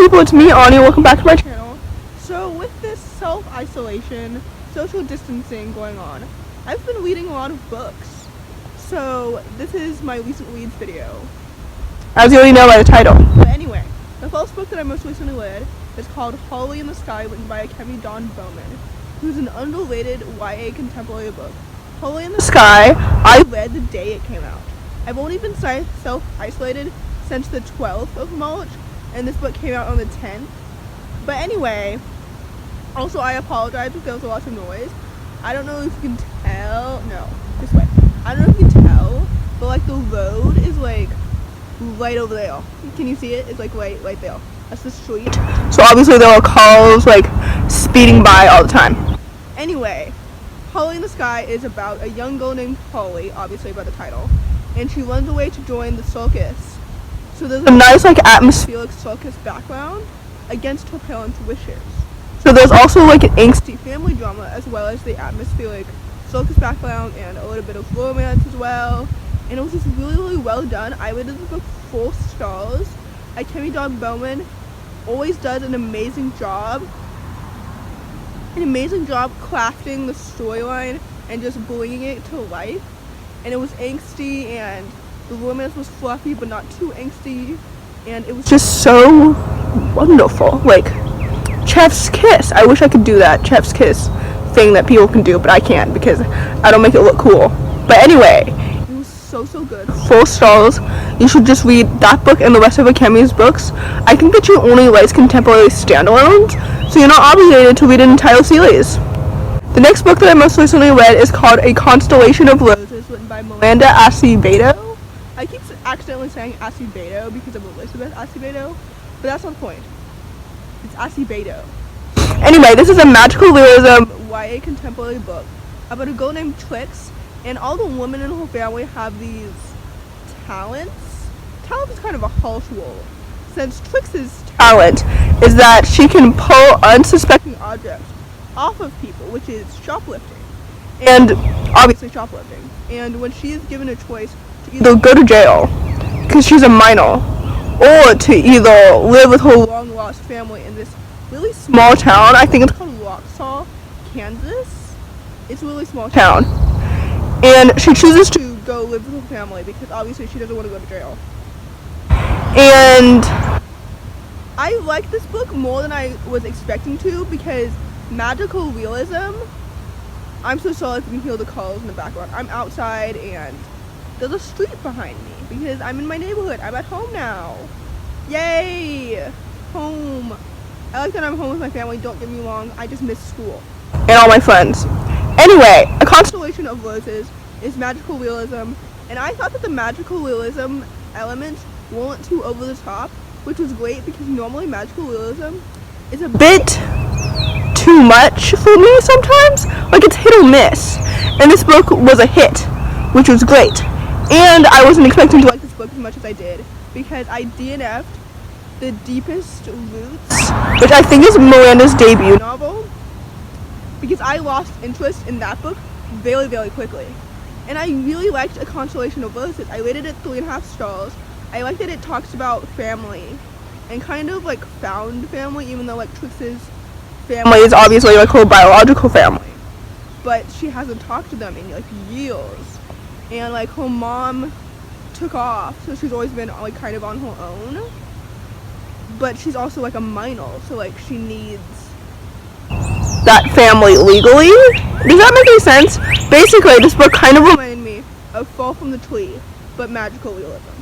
people, it's me, Anja. Welcome back to my channel. So with this self-isolation, social distancing going on, I've been reading a lot of books. So this is my recent reads video, as you already know by the title. But anyway, the first book that I most recently read is called Harley in the Skye, written by Akemi Bowman, who's an underrated YA contemporary book. Harley in the Skye, I read the day it came out. I've only been self-isolated since the 12th of March, and this book came out on the 10th. But anyway, also I apologize if there was a lot of noise. I don't know if you can tell. No, this way. I don't know if you can tell, but like the road is like right over there. Can you see it? It's like right there. That's the street. So obviously there are cars like speeding by all the time. Anyway, Harley in the Skye is about a young girl named Harley, obviously by the title, and she runs away to join the circus. So there's a nice like atmospheric circus background against her parents' wishes. So there's also like an angsty family drama as well as the atmospheric circus background and a little bit of romance as well. And it was just really well done. I rated this book 4 stars. Akemi Bowman always does an amazing job crafting the storyline and just bringing it to life. And it was angsty, and the romance was fluffy but not too angsty, and it was just so wonderful. Like chef's kiss. I wish I could do that chef's kiss thing that people can do, but I can't because I don't make it look cool. But anyway, it was so good. 4 stars. You should just read that book and the rest of Akemi's books. I think that she only likes contemporary standalones, so you're not obligated to read an entire series. The next book that I most recently read is called A Constellation of Look, written by Miranda Asebedo. I keep accidentally saying Asebedo because of Elizabeth Asebedo, but that's not the point. It's Asebedo. Anyway, this is a magical realism YA contemporary book about a girl named Trix, and all the women in her family have these talents. Talent is kind of a harsh word, since Trix's talent is that she can pull unsuspecting objects off of people, which is shoplifting, and obviously shoplifting. And when she is given a choice to either go to jail because she's a minor, or to either live with her long lost family in this really small town, I think it's called Roxhaw, Kansas. It's a really small town, and she chooses to go live with her family because obviously she doesn't want to go to jail. And I like this book more than I was expecting to because magical realism. I'm so sorry if you can hear the calls in the background. I'm outside and there's a street behind me because I'm in my neighborhood. I'm at home now. Yay! Home. I like that I'm home with my family. Don't get me wrong. I just miss school and all my friends. Anyway, A Constellation of Roses is magical realism, and I thought that the magical realism elements weren't too over the top, which was great because normally magical realism is a bit too much for me sometimes. Like it's hit or miss, and this book was a hit, which was great. And I wasn't expecting to like this book as much as I did because I DNF'd The Deepest Roots, which I think is Miranda's debut novel, because I lost interest in that book very quickly. And I really liked A Constellation of Roses. I rated it 3.5 stars. I like that it talks about family and kind of like found family, even though like Trix's family is obviously like her biological family, but she hasn't talked to them in like years, and like her mom took off, so she's always been like kind of on her own, but she's also like a minor, so like she needs that family legally. Does that make any sense? Basically, this book kind of reminded me of Fall from the Tree, but magical realism,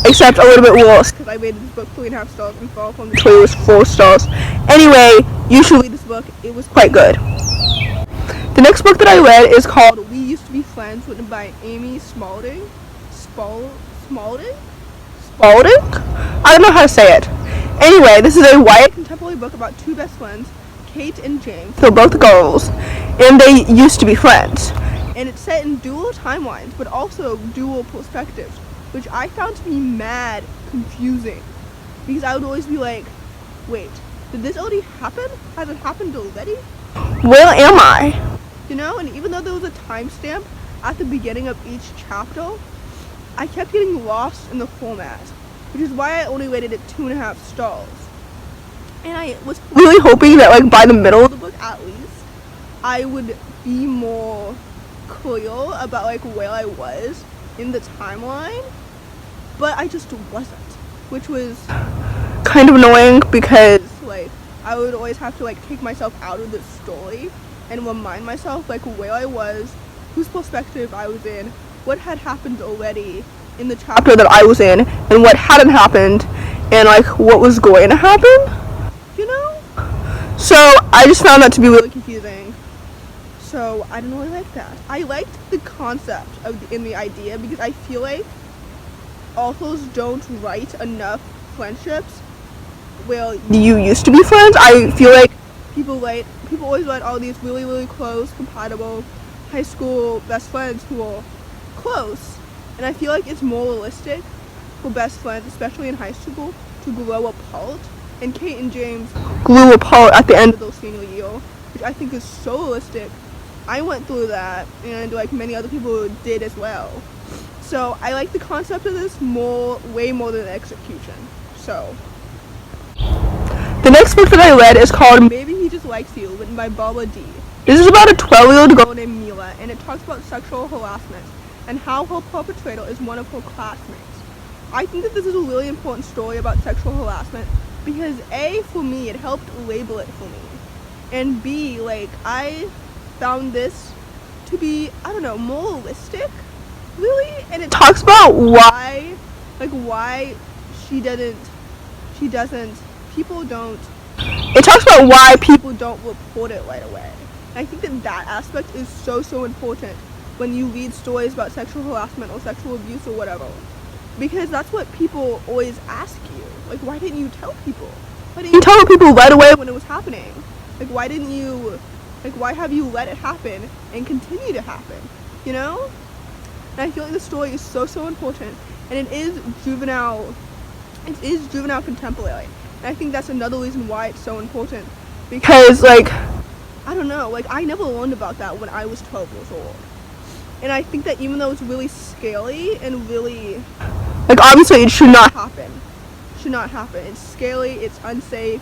except a little bit worse because I rated this book 3.5 stars and Fall from the Tree was 4 stars. Anyway, you should read this book. It was quite good. The next book that I read is called We Used to Be Friends, written by Amy Spalding. Spalding? I don't know how to say it. Anyway, this is a YA contemporary book about 2 best friends, Kate and James. They're both girls, and they used to be friends. And it's set in dual timelines, but also dual perspectives, which I found to be mad confusing, because I would always be like, wait, did this already happen? Has it happened already? Where am I? You know, and even though there was a timestamp at the beginning of each chapter, I kept getting lost in the format, which is why I only rated it 2.5 stars. And I was really hoping that, like, by the middle of the book at least, I would be more clear about, like, where I was in the timeline, but I just wasn't, which was kind of annoying because, like, I would always have to, like, take myself out of the story and remind myself, like, where I was, whose perspective I was in, what had happened already in the chapter that I was in, and what hadn't happened, and, like, what was going to happen, you know? So I just found that to be really confusing. So I didn't really like that. I liked the concept in the idea, because I feel like authors don't write enough friendships where you used to be friends. I feel like people always write all these really, really close, compatible high school best friends who are close, and I feel like it's more realistic for best friends, especially in high school, to grow apart. And Kate and James grew apart at the end of their senior year, which I think is so realistic. I went through that, and, like, many other people did as well. So I like the concept of this way more than the execution. So the next book that I read is called Maybe He Just Likes You, written by Barbara D. This is about a 12-year-old girl named Mila, and it talks about sexual harassment and how her perpetrator is one of her classmates. I think that this is a really important story about sexual harassment because A, for me, it helped label it for me, and B, like, I found this to be, I don't know, more realistic, really, and it talks about why it talks about why people don't report it right away. And I think that aspect is so important when you read stories about sexual harassment or sexual abuse or whatever, because that's what people always ask you. Like, why didn't you tell people? Why didn't you tell people right away when it was happening? Like, why have you let it happen and continue to happen, you know? And I feel like the story is so important, and it is juvenile contemporary. And I think that's another reason why it's so important, because, like, I don't know, like, I never learned about that when I was 12 years old. And I think that even though it's really scary and really, like, obviously it should not happen. It's scary, it's unsafe,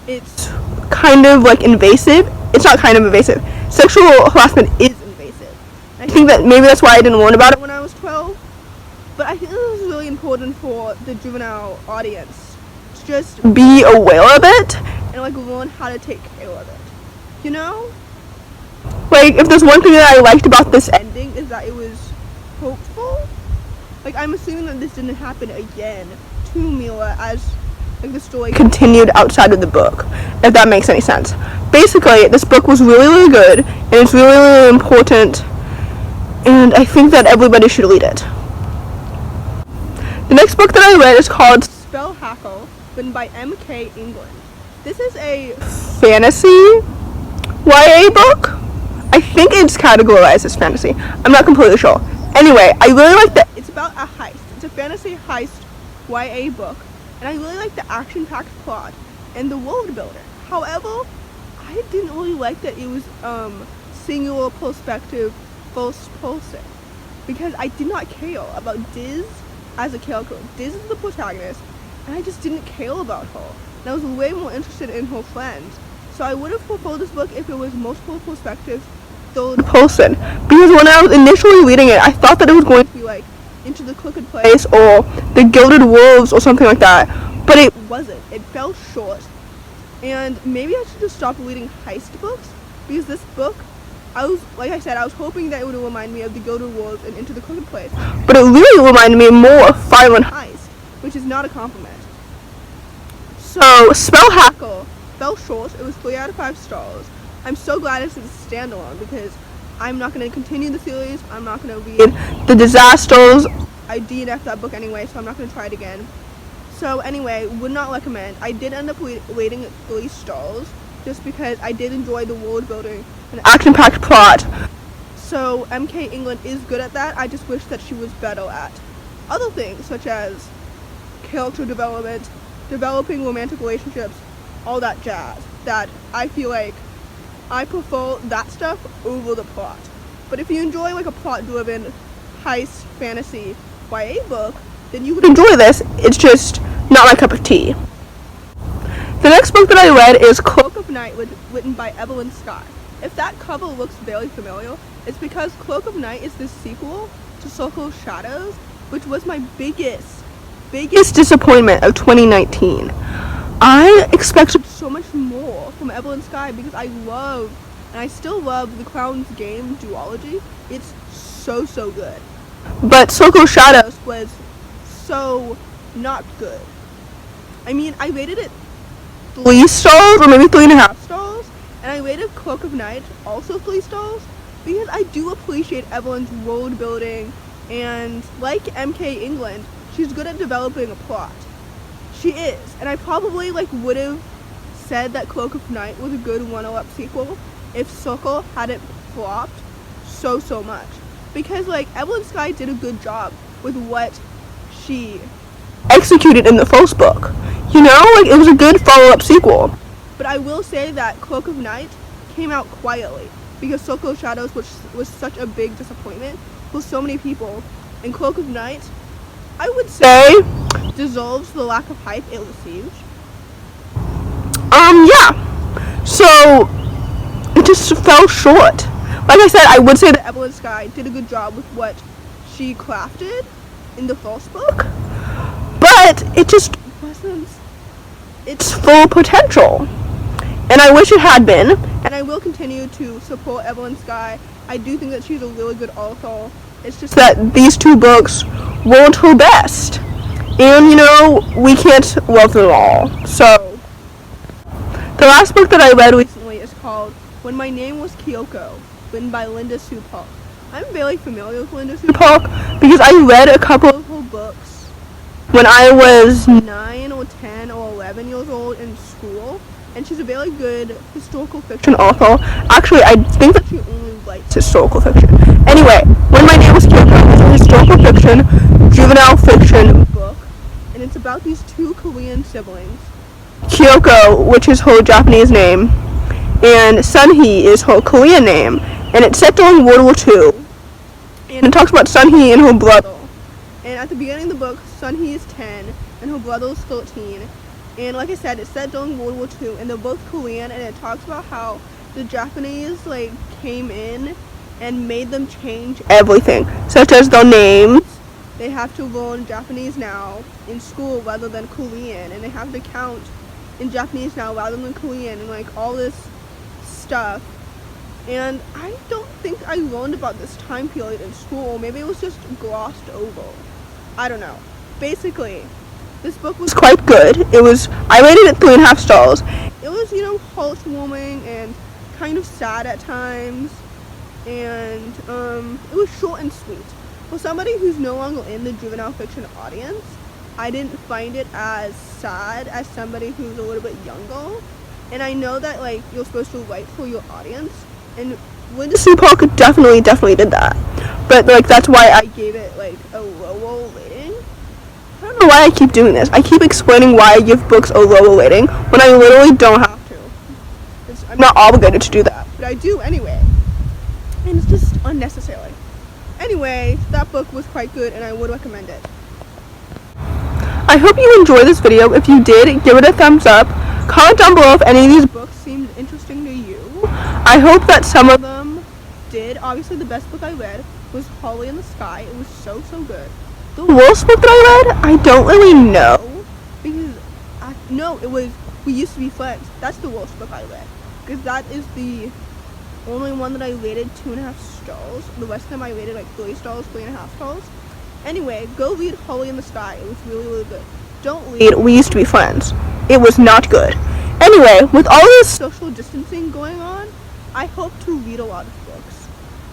it's kind of, like, invasive. It's not kind of invasive. Sexual harassment is invasive. And I think that maybe that's why I didn't learn about it when I was 12. But I think this is really important for the juvenile audience to just be aware of it and, like, learn how to take care of it. You know? Like, if there's one thing that I liked about this ending is that it was hopeful. Like, I'm assuming that this didn't happen again to Mila as, like, the story continued outside of the book, if that makes any sense. Basically, this book was really, really good, and it's really, really important, and I think that everybody should read it. The next book that I read is called Spellhacker, written by M.K. England. This is a fantasy YA book. I think it's categorized as fantasy. I'm not completely sure. Anyway, I really like that. It's about a heist. It's a fantasy heist YA book, and I really like the action-packed plot and the world building. However, I didn't really like that it was singular perspective, first person, because I did not care about Diz as a character. Diz is the protagonist, and I just didn't care about her. And I was way more interested in her friends. So I would have preferred this book if it was multiple perspectives, third person. Because when I was initially reading it, I thought that it was going to be like Into the Crooked Place or The Gilded Wolves or something like that. But it wasn't. It fell short. And maybe I should just stop reading heist books, because this book, I was hoping that it would remind me of The Gilded Wolves and Into the Crooked Place. But it really reminded me more of Fire and Heist, which is not a compliment. So, Spellhacker fell short. It was 3 out of 5 stars. I'm so glad it's a standalone, because I'm not going to continue the series. I'm not going to read The Disasters. I DNF'd that book anyway, so I'm not going to try it again. So anyway, would not recommend. I did end up rating it 3 stars, just because I did enjoy the world building and action-packed plot. So M.K. England is good at that. I just wish that she was better at other things, such as character development, developing romantic relationships, all that jazz. That I feel like I prefer that stuff over the plot. But if you enjoy, like, a plot-driven heist fantasy YA book, then you would enjoy this. It's just not my cup of tea. The next book that I read is Cloak of Night, written by Evelyn Skye. If that cover looks very familiar, it's because Cloak of Night is the sequel to Circle of Shadows, which was my biggest disappointment of 2019. I expected so much more from Evelyn Skye because I love, and I still love, the Crown's Game duology. It's so good. But Circle of Shadows was so not good. I mean, I rated it 3 stars, or maybe 3.5 stars, and I rated Cloak of Night also 3 stars, because I do appreciate Evelyn's world building, and like MK England, she's good at developing a plot. She is, and I probably would have said that Cloak of Night was a good runner-up sequel if Circle hadn't flopped so much, because Evelyn Skye did a good job with what she executed in the first book. You know, it was a good follow-up sequel. But I will say that Cloak of Night came out quietly, because Circle of Shadows was such a big disappointment for so many people, and Cloak of Night, I would say, deserves the lack of hype it received. Yeah. So, it just fell short. Like I said, I would say that Evelyn Skye did a good job with what she crafted in the first book, but it just wasn't its full potential. And I wish it had been, and I will continue to support Evelyn Skye. I do think that she's a really good author. It's just that these 2 books weren't her best. And, you know, we can't love them all. So, the last book that I read recently is called When My Name Was Keoko, written by Linda Sue Park. I'm very familiar with Linda Sue Park because I read a couple of her books when I was 9 or 10 or 11 years old in school, and she's a very good historical fiction author. Actually, I think that she only writes historical fiction. Anyway, When My Name Was Keoko is a historical fiction, juvenile fiction book, and it's about these 2 Korean siblings. Keoko, which is her Japanese name, and Sunhee is her Korean name, and it's set during World War II, and it talks about Sunhee and her brother. And at the beginning of the book, Sunhee is 10, and her brother is 13, and like I said, it's set during World War II, and they're both Korean, and it talks about how the Japanese, came in and made them change everything, such as their names. They have to learn Japanese now in school rather than Korean, and they have to count in Japanese now rather than Korean, and all this stuff. And I don't think I learned about this time period in school. Maybe it was just glossed over. I don't know. Basically, this book was quite good. I rated it 3.5 stars. It was, heartwarming and kind of sad at times, and it was short and sweet. For somebody who's no longer in the juvenile fiction audience, I didn't find it as sad as somebody who's a little bit younger. And I know that you're supposed to write for your audience, and Linda Sue Park definitely did that. But that's why I gave it a lower rating. I don't know why I keep doing this. I keep explaining why I give books a lower rating when I literally don't have to. I'm not obligated to do that, but I do anyway. And it's just unnecessary. Anyway, that book was quite good, and I would recommend it. I hope you enjoyed this video. If you did, give it a thumbs up. Comment down below if any of these books seemed interesting to you. I hope that some of them did. Obviously, the best book I read was Harley in the Sky. It was so good. The worst book that I read, I don't really know, because it was We Used to Be Friends. That's the worst book I read, because that is the only one that I rated 2.5 stars. The rest of them I rated 3 stars, 3.5 stars. Anyway, go read Harley in the Sky. It was really good. Don't read We Used to Be Friends. It was not good. Anyway, with all this social distancing going on, I hope to read a lot of books.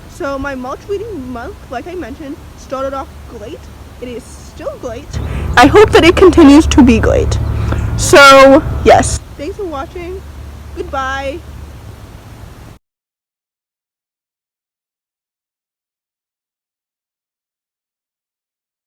So my March reading month, like I mentioned, started off great. It is still great. I hope that it continues to be great. So, yes. Thanks for watching. Goodbye.